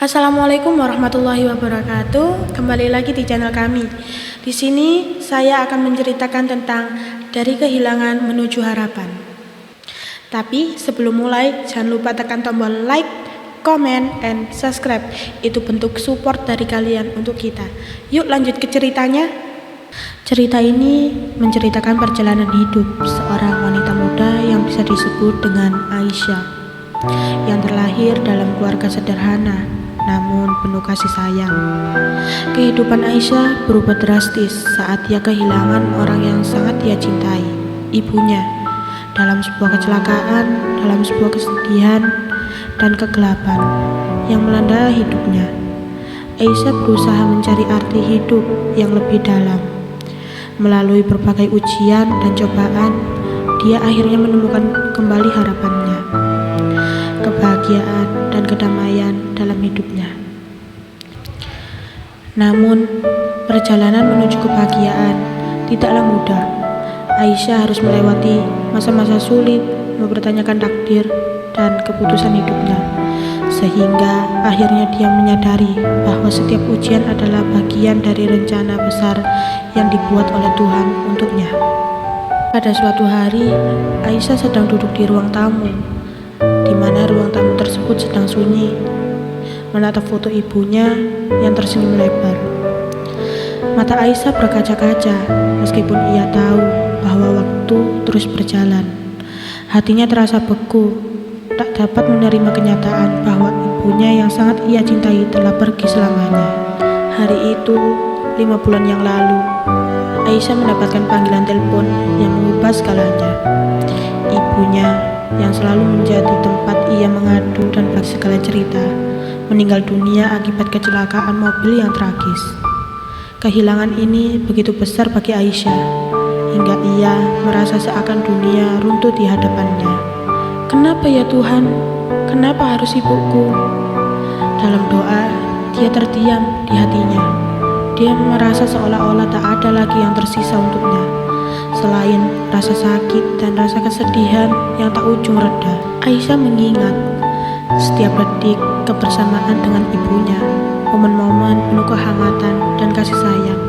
Assalamualaikum warahmatullahi wabarakatuh. Kembali lagi di channel kami. Di sini saya akan menceritakan tentang dari kehilangan menuju harapan. Tapi sebelum mulai, jangan lupa tekan tombol like, comment, and subscribe. Itu bentuk support dari kalian untuk kita. Yuk lanjut ke ceritanya. Cerita ini menceritakan perjalanan hidup seorang wanita muda yang bisa disebut dengan Aisyah, yang terlahir dalam keluarga sederhana namun penuh kasih sayang. Kehidupan Aisyah berubah drastis saat ia kehilangan orang yang sangat ia cintai, ibunya, dalam sebuah kecelakaan, dalam sebuah kesedihan dan kegelapan yang melanda hidupnya. Aisyah berusaha mencari arti hidup yang lebih dalam. Melalui berbagai ujian dan cobaan, dia akhirnya menemukan kembali harapannya, kebahagiaan dan kedamaian dalam hidupnya. Namun, perjalanan menuju kebahagiaan tidaklah mudah. Aisyah harus melewati masa-masa sulit, mempertanyakan takdir dan keputusan hidupnya, sehingga akhirnya dia menyadari bahwa setiap ujian adalah bagian dari rencana besar yang dibuat oleh Tuhan untuknya. Pada suatu hari, Aisyah sedang duduk di ruang tamu, di mana ruang tamu tersebut sedang sunyi, menatap foto ibunya yang tersenyum lebar. Mata Aisyah berkaca-kaca, meskipun ia tahu bahwa waktu terus berjalan. Hatinya terasa beku, tak dapat menerima kenyataan bahwa ibunya yang sangat ia cintai telah pergi selamanya. Hari itu, 5 bulan yang lalu, Aisyah mendapatkan panggilan telepon yang mengubah segalanya. Ibunya yang selalu menjadi tempat ia mengadu dan berbagi segala cerita, meninggal dunia akibat kecelakaan mobil yang tragis. Kehilangan ini begitu besar bagi Aisyah, hingga ia merasa seakan dunia runtuh di hadapannya. Kenapa ya Tuhan? Kenapa harus ibuku? Dalam doa, dia terdiam di hatinya. Dia merasa seolah-olah tak ada lagi yang tersisa untuknya, selain rasa sakit dan rasa kesedihan yang tak ujung reda. Aisyah mengingat setiap detik kebersamaan dengan ibunya, momen-momen penuh kehangatan dan kasih sayang.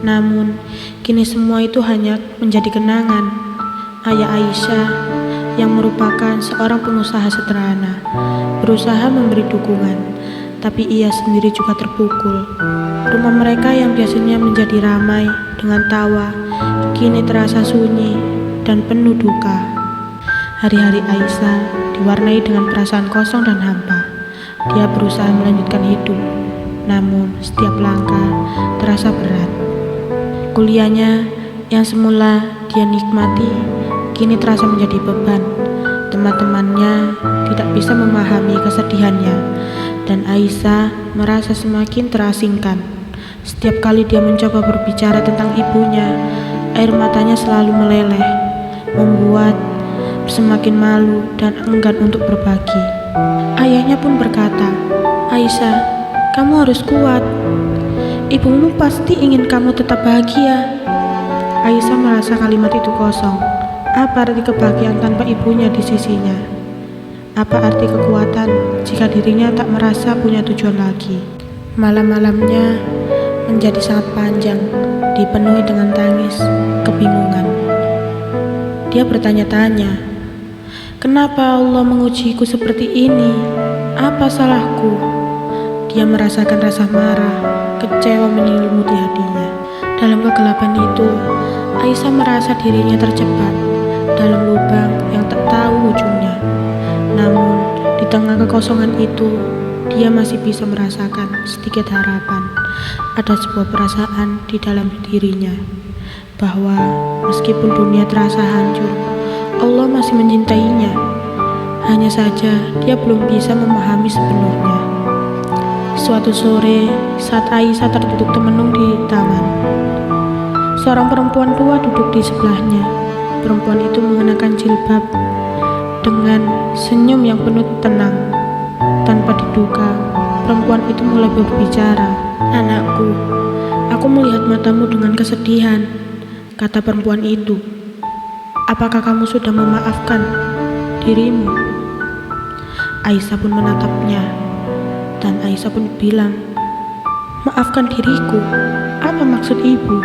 Namun, kini semua itu hanya menjadi kenangan. Ayah Aisyah, yang merupakan seorang pengusaha sederhana, berusaha memberi dukungan, tapi ia sendiri juga terpukul. Rumah mereka yang biasanya menjadi ramai dengan tawa, kini terasa sunyi dan penuh duka. Hari-hari Aisyah diwarnai dengan perasaan kosong dan hampa. Dia berusaha melanjutkan hidup, namun setiap langkah terasa berat. Kuliahnya yang semula dia nikmati, kini terasa menjadi beban. Teman-temannya tidak bisa memahami kesedihannya, dan Aisyah merasa semakin terasingkan. Setiap kali dia mencoba berbicara tentang ibunya, air matanya selalu meleleh, membuat semakin malu dan enggan untuk berbagi. Ayahnya pun berkata, "Aisyah, kamu harus kuat. Ibumu pasti ingin kamu tetap bahagia." Aisyah merasa kalimat itu kosong. Apa arti kebahagiaan tanpa ibunya di sisinya? Apa arti kekuatan jika dirinya tak merasa punya tujuan lagi? Malam-malamnya menjadi sangat panjang, dipenuhi dengan tangis, kebingungan. Dia bertanya-tanya, kenapa Allah mengujiku seperti ini? Apa salahku? Dia merasakan rasa marah, kecewa menyelimuti hatinya. Dalam kegelapan itu, Aisyah merasa dirinya terjebak dalam lubang yang tak tahu ujungnya. Namun, di tengah kekosongan itu, dia masih bisa merasakan sedikit harapan. Ada sebuah perasaan di dalam dirinya bahwa meskipun dunia terasa hancur, Allah masih mencintainya. Hanya saja dia belum bisa memahami sepenuhnya. Suatu sore, saat Aisyah terduduk termenung di taman, seorang perempuan tua duduk di sebelahnya. Perempuan itu mengenakan jilbab dengan senyum yang penuh tenang. Tanpa diduga, perempuan itu mulai berbicara. "Anakku, aku melihat matamu dengan kesedihan," kata perempuan itu. "Apakah kamu sudah memaafkan dirimu?" Aisyah pun menatapnya. Dan Aisyah pun bilang, "Maafkan diriku, apa maksud ibu?"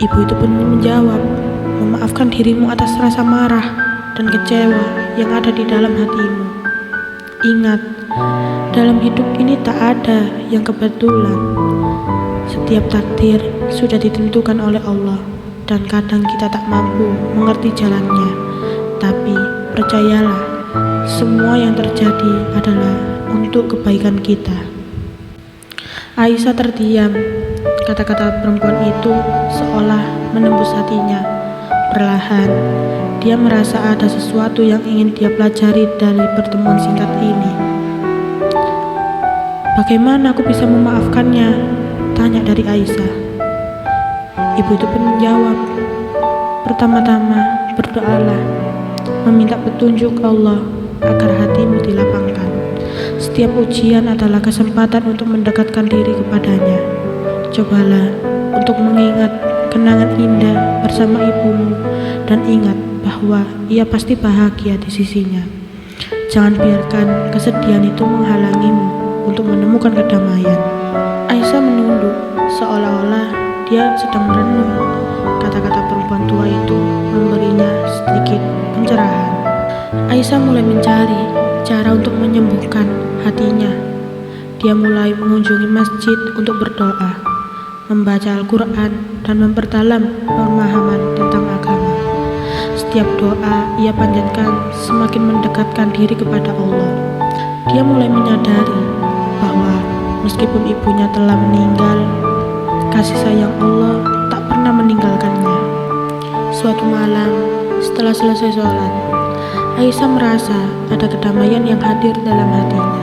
Ibu itu pun menjawab, "Memaafkan dirimu atas rasa marah dan kecewa yang ada di dalam hatimu. Ingat, dalam hidup ini tak ada yang kebetulan. Setiap takdir sudah ditentukan oleh Allah, dan kadang kita tak mampu mengerti jalannya. Tapi percayalah, semua yang terjadi adalah untuk kebaikan kita." Aisyah terdiam. Kata-kata perempuan itu seolah menembus hatinya. Perlahan, dia merasa ada sesuatu yang ingin dia pelajari dari pertemuan singkat ini. "Bagaimana aku bisa memaafkannya?" tanya dari Aisyah. Ibu itu pun menjawab, "Pertama-tama berdoalah, meminta petunjuk Allah agar hatimu dilapangkan. Setiap ujian adalah kesempatan untuk mendekatkan diri kepadanya. Cobalah untuk mengingat kenangan indah bersama ibumu dan ingat bahwa ia pasti bahagia di sisinya. Jangan biarkan kesedihan itu menghalangimu untuk menemukan kedamaian." Aisyah menunduk seolah-olah dia sedang merenung. Kata-kata perempuan tua itu memberinya sedikit pencerahan. Aisyah mulai mencari cara untuk menyembuhkan hatinya. Dia mulai mengunjungi masjid untuk berdoa, membaca Al-Quran, dan memperdalam pemahaman tentang agama. Setiap doa ia panjatkan semakin mendekatkan diri kepada Allah. Dia mulai menyadari bahwa meskipun ibunya telah meninggal, kasih sayang Allah tak pernah meninggalkannya. Suatu malam, setelah selesai sholat, Aisyah merasa ada kedamaian yang hadir dalam hatinya.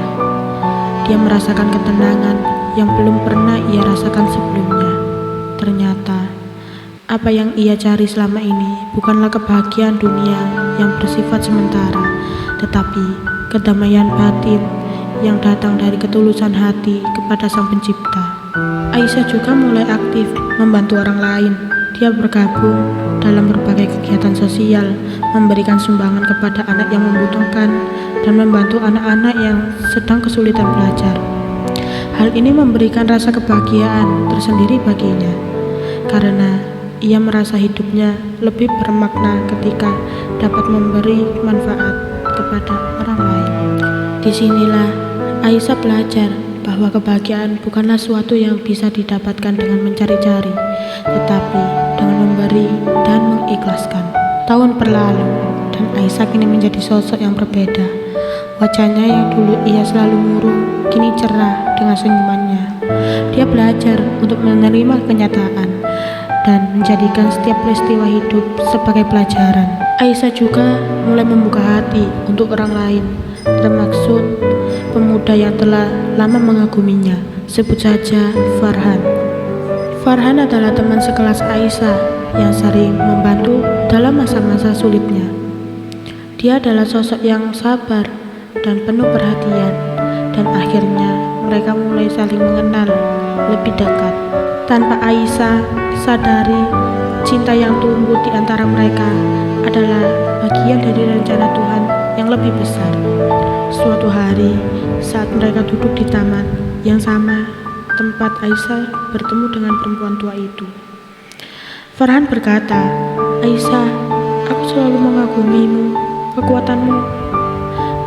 Dia merasakan ketenangan yang belum pernah ia rasakan sebelumnya. Ternyata, apa yang ia cari selama ini bukanlah kebahagiaan dunia yang bersifat sementara, tetapi kedamaian batin yang datang dari ketulusan hati kepada Sang Pencipta. Aisyah juga mulai aktif membantu orang lain. Dia bergabung dalam berbagai kegiatan sosial, memberikan sumbangan kepada anak yang membutuhkan, dan membantu anak-anak yang sedang kesulitan belajar. Hal ini memberikan rasa kebahagiaan tersendiri baginya, karena ia merasa hidupnya lebih bermakna ketika dapat memberi manfaat kepada orang lain. Disinilah Aisyah belajar bahwa kebahagiaan bukanlah suatu yang bisa didapatkan dengan mencari-cari, tetapi dengan memberi dan mengikhlaskan. Tahun berlalu, dan Aisyah kini menjadi sosok yang berbeda. Wajahnya yang dulu ia selalu murung, kini cerah dengan senyumannya. Dia belajar untuk menerima kenyataan dan menjadikan setiap peristiwa hidup sebagai pelajaran. Aisyah juga mulai membuka hati untuk orang lain, termaksud pemuda yang telah lama mengaguminya. Sebut saja Farhan. Farhan adalah teman sekelas Aisyah yang sering membantu dalam masa-masa sulitnya. Dia adalah sosok yang sabar dan penuh perhatian, dan akhirnya mereka mulai saling mengenal lebih dekat. Tanpa Aisyah sadari, cinta yang tumbuh di antara mereka adalah bagian dari rencana Tuhan yang lebih besar. Suatu hari, saat mereka duduk di taman yang sama tempat Aisyah bertemu dengan perempuan tua itu, Farhan berkata, "Aisyah, aku selalu mengagumimu, kekuatanmu.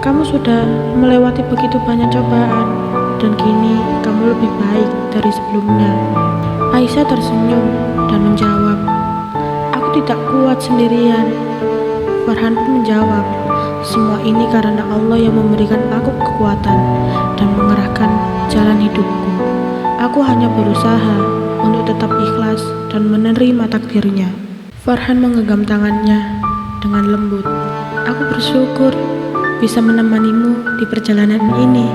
Kamu sudah melewati begitu banyak cobaan, dan kini kamu lebih baik dari sebelumnya." Aisyah tersenyum dan menjawab, "Aku tidak kuat sendirian." Farhan pun menjawab, "Semua ini karena Allah yang memberikan aku kekuatan dan mengerahkan jalan hidupku. Aku hanya berusaha untuk tetap ikhlas dan menerima takdirnya." Farhan menggenggam tangannya dengan lembut. "Aku bersyukur bisa menemanimu di perjalanan ini."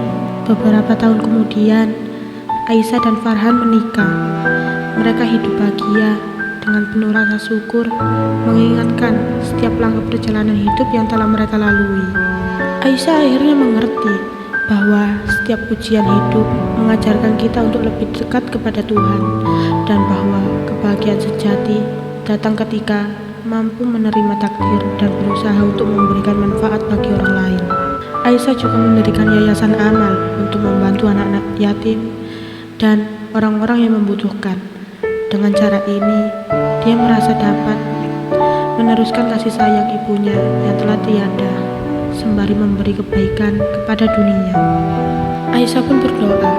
Beberapa tahun kemudian, Aisyah dan Farhan menikah. Mereka hidup bahagia dengan penuh rasa syukur, mengingatkan setiap langkah perjalanan hidup yang telah mereka lalui. Aisyah akhirnya mengerti bahwa setiap ujian hidup mengajarkan kita untuk lebih dekat kepada Tuhan, dan bahwa kebahagiaan sejati datang ketika mampu menerima takdir dan berusaha untuk memberikan manfaat bagi orang lain. Aisyah juga mendirikan yayasan amal untuk membantu anak-anak yatim dan orang-orang yang membutuhkan. Dengan cara ini, dia merasa dapat meneruskan kasih sayang ibunya yang telah tiada, sembari memberi kebaikan kepada dunia. Aisyah pun berdoa,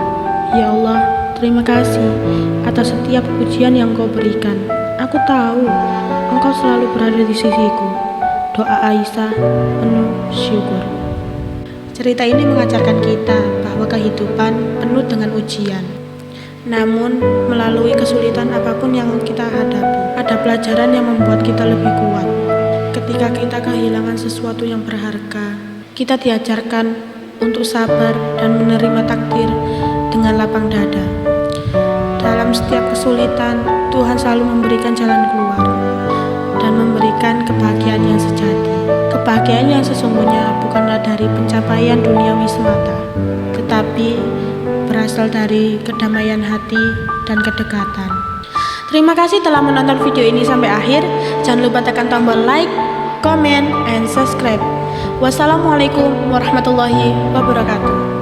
"Ya Allah, terima kasih atas setiap pujian yang Kau berikan. Aku tahu Engkau selalu berada di sisiku." Doa Aisyah penuh syukur. Cerita ini mengajarkan kita bahwa kehidupan penuh dengan ujian. Namun, melalui kesulitan apapun yang kita hadapi, ada pelajaran yang membuat kita lebih kuat. Ketika kita kehilangan sesuatu yang berharga, kita diajarkan untuk sabar dan menerima takdir dengan lapang dada. Dalam setiap kesulitan, Tuhan selalu memberikan jalan keluar dan memberikan kebahagiaan yang sejati. Kebahagiaan yang sesungguhnya bukanlah dari pencapaian duniawi semata, tetapi berasal dari kedamaian hati dan kedekatan. Terima kasih telah menonton video ini sampai akhir. Jangan lupa tekan tombol like, comment, and subscribe. Wassalamualaikum warahmatullahi wabarakatuh.